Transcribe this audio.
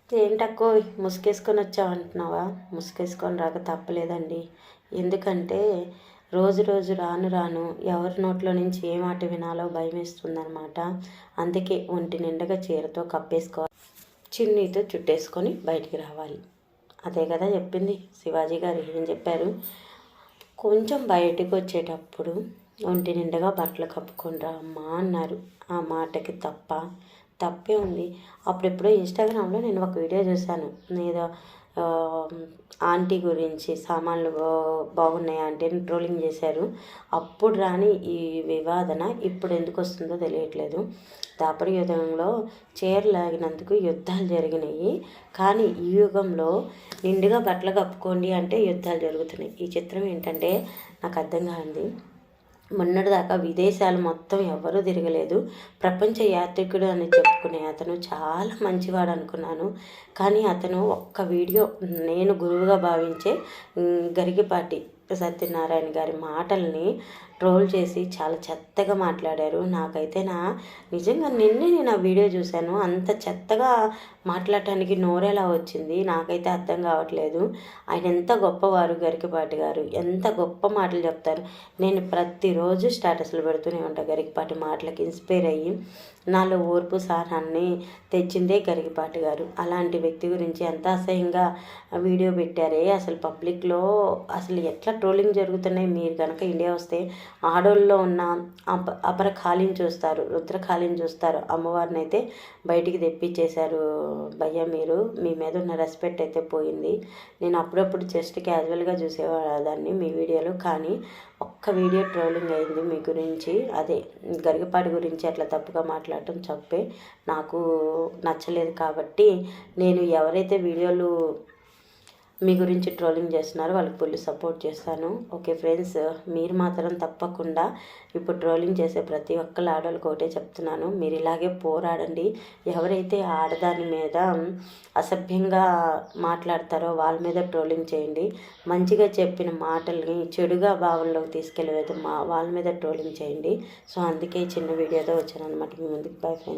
ఏంటక్కో ముసుగేసుకొని వచ్చావంటున్నావా? ముసుగేసుకొని రాక తప్పలేదండి. ఎందుకంటే రోజు రోజు రాను రాను ఎవరి నోట్లో నుంచి ఏ మాట వినాలో భయమేస్తుందనమాట. అందుకే ఒంటి నిండుగా చీరతో కప్పేసుకోవాలి, చిన్నీతో చుట్టేసుకొని బయటికి రావాలి. అదే కదా చెప్పింది శివాజీ గారు. ఏం చెప్పారు? కొంచెం బయటకు వచ్చేటప్పుడు ఒంటి నిండుగా బట్టలు కప్పుకొని రా అమ్మా అన్నారు. ఆ మాటకి తప్పే ఉంది. అప్పుడెప్పుడో ఇన్స్టాగ్రామ్లో నేను ఒక వీడియో చూశాను. ఏదో ఆంటీ గురించి సామాన్లు బాగున్నాయి ఆంటీ అని ట్రోలింగ్ చేశారు. అప్పుడు రాని ఈ వివాదన ఇప్పుడు ఎందుకు వస్తుందో తెలియట్లేదు. దాపర యుద్ధంలో చీరలాగినందుకు యుద్ధాలు జరిగినాయి, కానీ ఈ యుగంలో నిండుగా బట్టలు కప్పుకోండి అంటే యుద్ధాలు జరుగుతున్నాయి. ఈ చిత్రం ఏంటంటే నాకు అర్థం కాంది. మొన్నటిదాకా విదేశాలు మొత్తం ఎవరూ తిరగలేదు. ప్రపంచ యాత్రికుడు అని చెప్పుకునే అతను చాలా మంచివాడు అనుకున్నాను. కానీ అతను ఒక్క వీడియో నేను గురువుగా భావించే గరికపాటి సత్యనారాయణ గారి మాటల్ని ట్రోల్ చేసి చాలా చెత్తగా మాట్లాడారు. నాకైతే నిజంగా నిన్నే నేను ఆ వీడియో చూశాను. అంత చెత్తగా మాట్లాడటానికి నోరెలా వచ్చింది నాకైతే అర్థం కావట్లేదు. ఆయన ఎంత గొప్పవారు, గరికపాటి గారు ఎంత గొప్ప మాటలు చెప్తారు. నేను ప్రతిరోజు స్టేటస్లు పెడుతూనే ఉంటాను. గరికపాటి మాటలకి ఇన్స్పైర్ అయ్యి నాలో ఓర్పు సహనాన్ని తెచ్చిందే గరికపాటి గారు. అలాంటి వ్యక్తి గురించి ఎంత అసహ్యంగా వీడియో పెట్టారే. అసలు పబ్లిక్లో అసలు ఎట్లా ట్రోలింగ్ జరుగుతున్నాయి. మీరు కనుక ఇండియా వస్తే ఆడోళ్ళలో ఉన్న అపర ఖాళీని చూస్తారు, రుద్ర ఖాళీని చూస్తారు. అమ్మవారిని అయితే బయటికి తెప్పించేశారు. భయ్య మీరు మీ మీద ఉన్న రెస్పెక్ట్ అయితే పోయింది. నేను అప్పుడప్పుడు జస్ట్ క్యాజువల్గా చూసేవాదాన్ని మీ వీడియోలు, కానీ ఒక్క వీడియో ట్రోలింగ్ అయింది మీ గురించి. అదే గరికపాటి గురించి అట్లా తప్పుగా మాట్లాడటం తప్పే. నాకు నచ్చలేదు కాబట్టి నేను ఎవరైతే వీడియోలు మీ గురించి ట్రోలింగ్ చేస్తున్నారో వాళ్ళకి ఫుల్ సపోర్ట్ చేస్తాను. ఓకే ఫ్రెండ్స్, మీరు మాత్రం తప్పకుండా ఇప్పుడు ట్రోలింగ్ చేసే ప్రతి ఒక్కళ్ళు ఆడవాళ్ళకి ఒకటే చెప్తున్నాను, మీరు ఇలాగే పోరాడండి. ఎవరైతే ఆడదాని మీద అసభ్యంగా మాట్లాడతారో వాళ్ళ మీద ట్రోలింగ్ చేయండి. మంచిగా చెప్పిన మాటల్ని చెడుగా భావనలోకి తీసుకెళ్ళేది వాళ్ళ మీద ట్రోలింగ్ చేయండి. సో అందుకే చిన్న వీడియోతో వచ్చాను అనమాట మీ ముందుకు. Bye friends.